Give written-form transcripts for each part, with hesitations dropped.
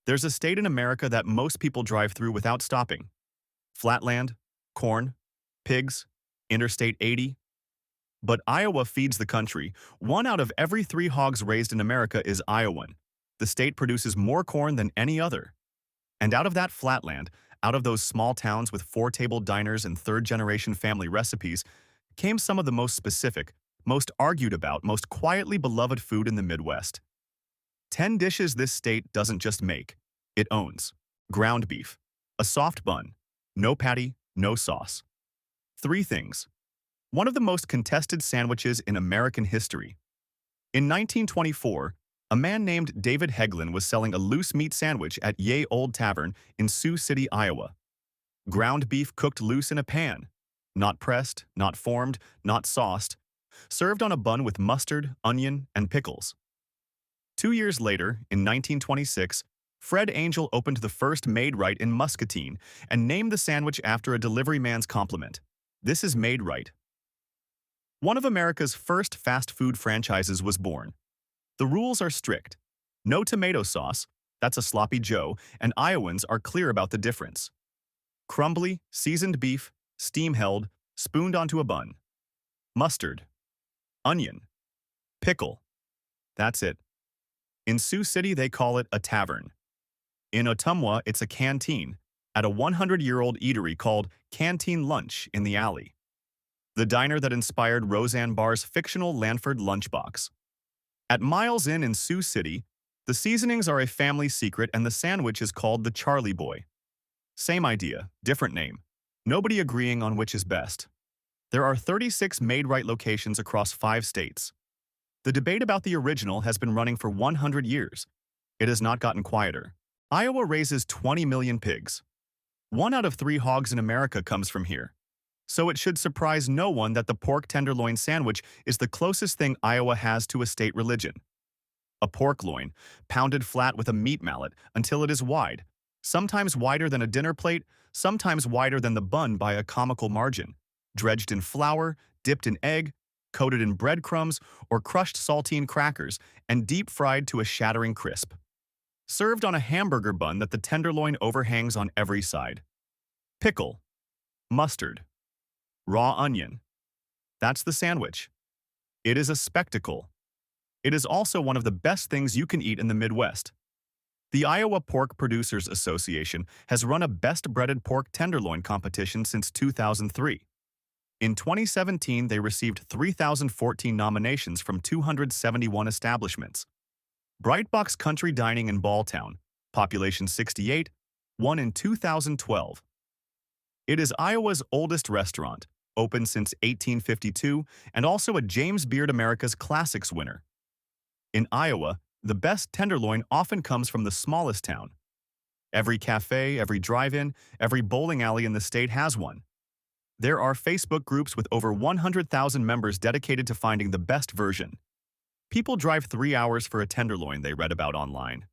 There's a state in America that most people drive through without stopping. Flatland, corn, pigs, Interstate 80. But Iowa feeds the country. 1 out of every 3 hogs raised in America is Iowan. The state produces more corn than any other. And out of that flatland, out of those small towns with four-table diners and third-generation family recipes, came some of the most specific, most argued about, most quietly beloved food in the Midwest. 10 dishes this state doesn't just make, it owns. Ground beef, a soft bun, no patty, no sauce. 3 things. One of the most contested sandwiches in American history. In 1924, a man named David Heglin was selling a loose meat sandwich at Ye Old Tavern in Sioux City, Iowa. Ground beef cooked loose in a pan, not pressed, not formed, not sauced, served on a bun with mustard, onion, and pickles. 2 years later, in 1926, Fred Angel opened the first Made Right in Muscatine and named the sandwich after a delivery man's compliment. This is Made Right. One of America's first fast food franchises was born. The rules are strict. No tomato sauce, that's a sloppy Joe, and Iowans are clear about the difference. Crumbly, seasoned beef, steam-held, spooned onto a bun. Mustard. Onion. Pickle. That's it. In Sioux City, they call it a tavern. In Ottumwa, it's a canteen, at a 100-year-old eatery called Canteen Lunch in the Alley. The diner that inspired Roseanne Barr's fictional Lanford lunchbox. At Miles Inn in Sioux City, the seasonings are a family secret and the sandwich is called the Charlie Boy. Same idea, different name. Nobody agreeing on which is best. There are 36 Made Right locations across 5 states. The debate about the original has been running for 100 years. It has not gotten quieter. Iowa raises 20 million pigs. 1 out of 3 hogs in America comes from here. So it should surprise no one that the pork tenderloin sandwich is the closest thing Iowa has to a state religion. A pork loin, pounded flat with a meat mallet until it is wide, sometimes wider than a dinner plate, sometimes wider than the bun by a comical margin, dredged in flour, dipped in egg, coated in breadcrumbs or crushed saltine crackers, and deep-fried to a shattering crisp. Served on a hamburger bun that the tenderloin overhangs on every side. Pickle. Mustard. Raw onion. That's the sandwich. It is a spectacle. It is also one of the best things you can eat in the Midwest. The Iowa Pork Producers Association has run a Best Breaded Pork Tenderloin competition since 2003. In 2017, they received 3,014 nominations from 271 establishments. Brightbox Country Dining in Balltown, population 68, won in 2012. It is Iowa's oldest restaurant, open since 1852, and also a James Beard America's Classics winner. In Iowa, the best tenderloin often comes from the smallest town. Every cafe, every drive-in, every bowling alley in the state has one. There are Facebook groups with over 100,000 members dedicated to finding the best version. People drive 3 hours for a tenderloin they read about online.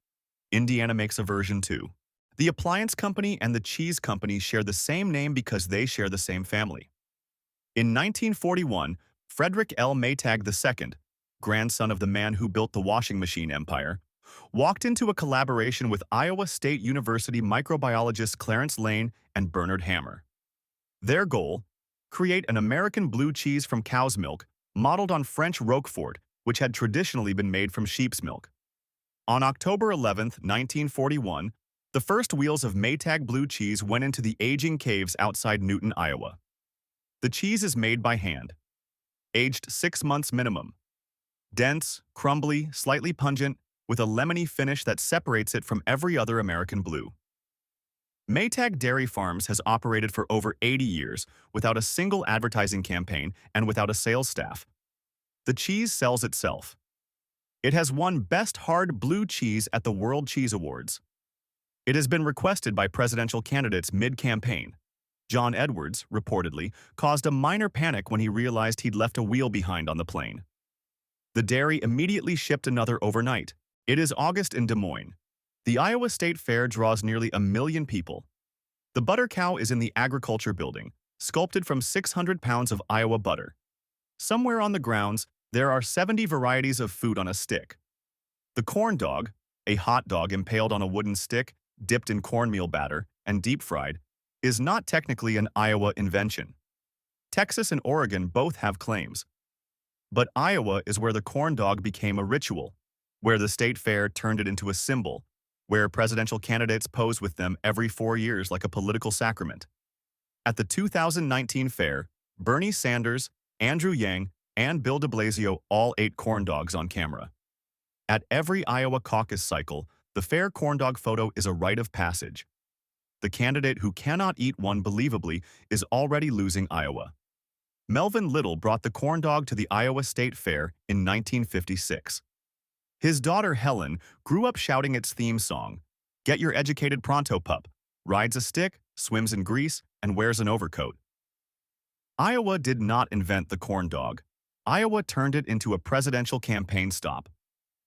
Indiana makes a version too. The appliance company and the cheese company share the same name because they share the same family. In 1941, Frederick L. Maytag II, grandson of the man who built the washing machine empire, walked into a collaboration with Iowa State University microbiologists Clarence Lane and Bernard Hammer. Their goal? Create an American blue cheese from cow's milk, modeled on French Roquefort, which had traditionally been made from sheep's milk. On October 11, 1941, the first wheels of Maytag blue cheese went into the aging caves outside Newton, Iowa. The cheese is made by hand. Aged 6 months minimum. Dense, crumbly, slightly pungent, with a lemony finish that separates it from every other American blue. Maytag Dairy Farms has operated for over 80 years without a single advertising campaign and without a sales staff. The cheese sells itself. It has won Best Hard Blue Cheese at the World Cheese Awards. It has been requested by presidential candidates mid-campaign. John Edwards, reportedly, caused a minor panic when he realized he'd left a wheel behind on the plane. The dairy immediately shipped another overnight. It is August in Des Moines. The Iowa State Fair draws nearly 1 million people. The butter cow is in the agriculture building, sculpted from 600 pounds of Iowa butter. Somewhere on the grounds, there are 70 varieties of food on a stick. The corn dog, A hot dog impaled on a wooden stick, dipped in cornmeal batter, and deep-fried, is not technically an Iowa invention. Texas and Oregon both have claims. But Iowa is where the corn dog became a ritual, where the state fair turned it into a symbol, where presidential candidates pose with them every 4 years like a political sacrament. At the 2019 fair, Bernie Sanders, Andrew Yang, and Bill de Blasio all ate corn dogs on camera. At every Iowa caucus cycle, the fair corn dog photo is a rite of passage. The candidate who cannot eat one believably is already losing Iowa. Melvin Little brought the corn dog to the Iowa State Fair in 1956. His daughter Helen grew up shouting its theme song, "Get your educated pronto pup," rides a stick, swims in grease, and wears an overcoat. Iowa did not invent the corn dog. Iowa turned it into a presidential campaign stop.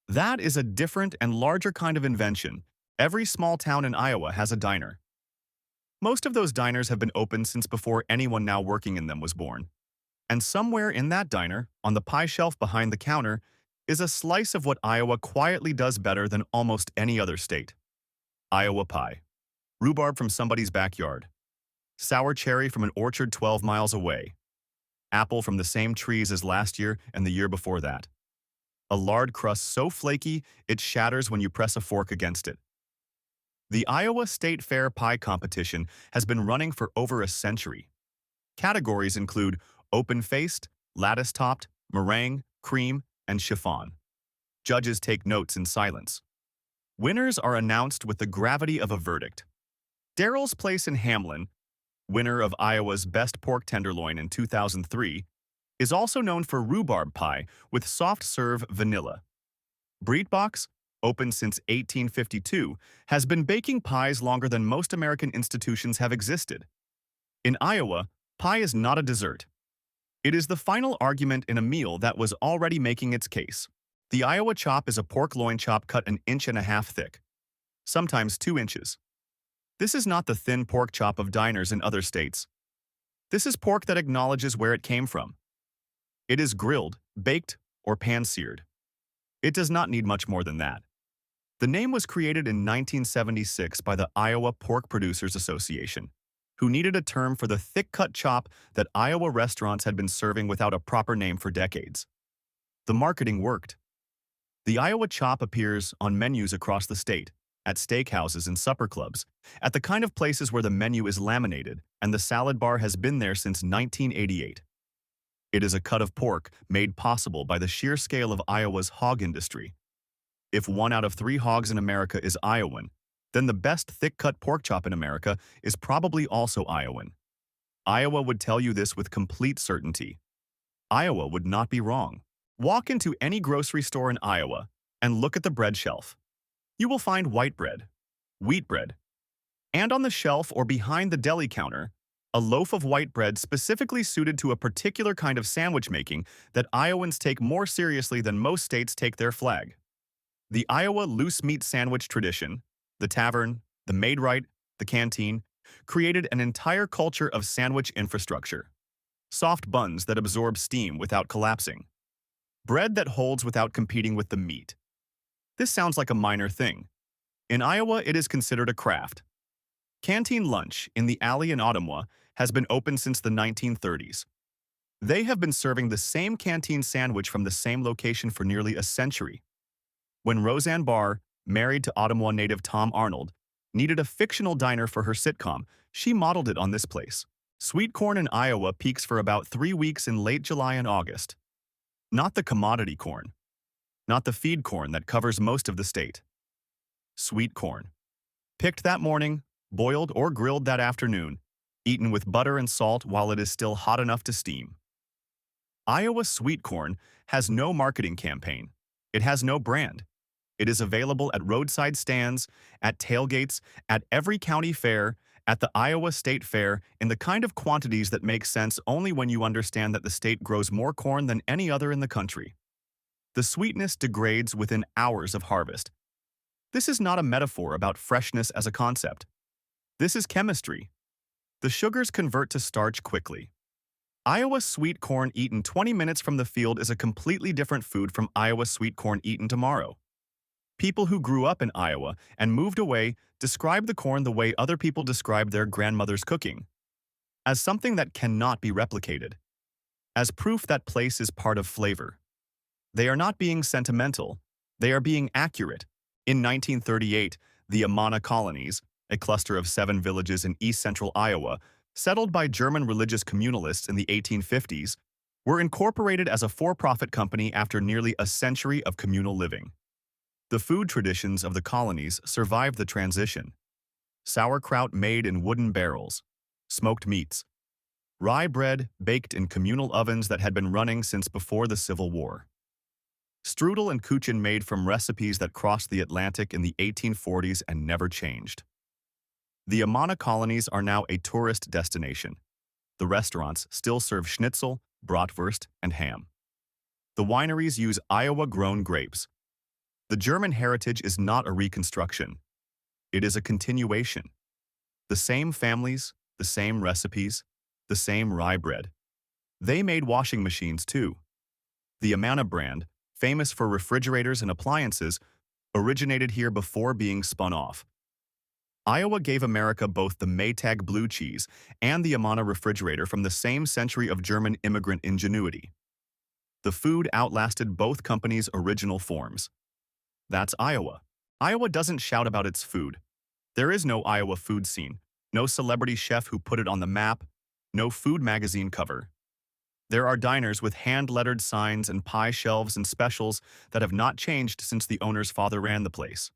That is a different and larger kind of invention. Every small town in Iowa has a diner. Most of those diners have been open since before anyone now working in them was born. And somewhere in that diner, on the pie shelf behind the counter, is a slice of what Iowa quietly does better than almost any other state. Iowa pie. Rhubarb from somebody's backyard. Sour cherry from an orchard 12 miles away. Apple from the same trees as last year and the year before that. A lard crust so flaky it shatters when you press a fork against it. The Iowa State Fair pie competition has been running for over a century. Categories include open-faced, lattice-topped, meringue, cream, and chiffon. Judges take notes in silence. Winners are announced with the gravity of a verdict. Daryl's Place in Hamlin, winner of Iowa's Best Pork Tenderloin in 2003, is also known for rhubarb pie with soft-serve vanilla. Breitbach's, open since 1852, has been baking pies longer than most American institutions have existed. In Iowa, pie is not a dessert. It is the final argument in a meal that was already making its case. The Iowa chop is a pork loin chop cut 1.5 inches thick, sometimes 2 inches. This is not the thin pork chop of diners in other states. This is pork that acknowledges where it came from. It is grilled, baked, or pan-seared. It does not need much more than that. The name was created in 1976 by the Iowa Pork Producers Association, who needed a term for the thick-cut chop that Iowa restaurants had been serving without a proper name for decades. The marketing worked. The Iowa chop appears on menus across the state, at steakhouses and supper clubs, at the kind of places where the menu is laminated, and the salad bar has been there since 1988. It is a cut of pork made possible by the sheer scale of Iowa's hog industry. If 1 out of 3 hogs in America is Iowan, then the best thick-cut pork chop in America is probably also Iowan. Iowa would tell you this with complete certainty. Iowa would not be wrong. Walk into any grocery store in Iowa and look at the bread shelf. You will find white bread, wheat bread, and on the shelf or behind the deli counter, a loaf of white bread specifically suited to a particular kind of sandwich making that Iowans take more seriously than most states take their flag. The Iowa loose meat sandwich tradition, the tavern, the Maid-Rite, the canteen, created an entire culture of sandwich infrastructure. Soft buns that absorb steam without collapsing. Bread that holds without competing with the meat. This sounds like a minor thing. In Iowa, it is considered a craft. Canteen Lunch in the Alley in Ottumwa has been open since the 1930s. They have been serving the same canteen sandwich from the same location for nearly a century. When Roseanne Barr, married to Ottumwa native Tom Arnold, needed a fictional diner for her sitcom, she modeled it on this place. Sweet corn in Iowa peaks for about 3 weeks in late July and August. Not the commodity corn. Not the feed corn that covers most of the state. Sweet corn. Picked that morning, boiled or grilled that afternoon, eaten with butter and salt while it is still hot enough to steam. Iowa sweet corn has no marketing campaign. It has no brand. It is available at roadside stands, at tailgates, at every county fair, at the Iowa State Fair, in the kind of quantities that make sense only when you understand that the state grows more corn than any other in the country. The sweetness degrades within hours of harvest. This is not a metaphor about freshness as a concept. This is chemistry. The sugars convert to starch quickly. Iowa sweet corn eaten 20 minutes from the field is a completely different food from Iowa sweet corn eaten tomorrow. People who grew up in Iowa and moved away describe the corn the way other people describe their grandmother's cooking, as something that cannot be replicated, as proof that place is part of flavor. They are not being sentimental, they are being accurate. In 1938, the Amana colonies, a cluster of 7 villages in east-central Iowa, settled by German religious communalists in the 1850s, were incorporated as a for-profit company after nearly a century of communal living. The food traditions of the colonies survived the transition. Sauerkraut made in wooden barrels, smoked meats, rye bread baked in communal ovens that had been running since before the Civil War. Strudel and kuchen made from recipes that crossed the Atlantic in the 1840s and never changed. The Amana colonies are now a tourist destination. The restaurants still serve schnitzel, bratwurst, and ham. The wineries use Iowa-grown grapes. The German heritage is not a reconstruction. It is a continuation. The same families, the same recipes, the same rye bread. They made washing machines too. The Amana brand, famous for refrigerators and appliances, originated here before being spun off. Iowa gave America both the Maytag blue cheese and the Amana refrigerator from the same century of German immigrant ingenuity. The food outlasted both companies' original forms. That's Iowa. Iowa doesn't shout about its food. There is no Iowa food scene, no celebrity chef who put it on the map, no food magazine cover. There are diners with hand-lettered signs and pie shelves and specials that have not changed since the owner's father ran the place.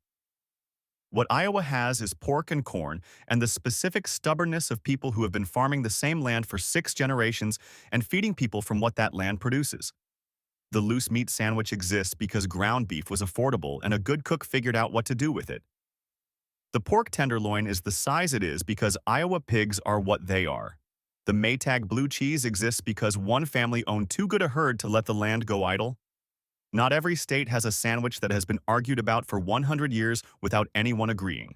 What Iowa has is pork and corn and the specific stubbornness of people who have been farming the same land for 6 generations and feeding people from what that land produces. The loose meat sandwich exists because ground beef was affordable and a good cook figured out what to do with it. The pork tenderloin is the size it is because Iowa pigs are what they are. The Maytag blue cheese exists because one family owned too good a herd to let the land go idle. Not every state has a sandwich that has been argued about for 100 years without anyone agreeing.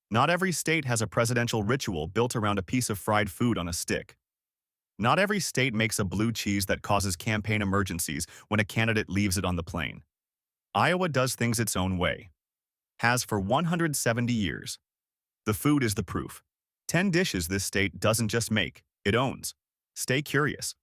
Not every state has a presidential ritual built around a piece of fried food on a stick. Not every state makes a blue cheese that causes campaign emergencies when a candidate leaves it on the plane. Iowa does things its own way. Has for 170 years. The food is the proof. 10 dishes this state doesn't just make, it owns. Stay curious.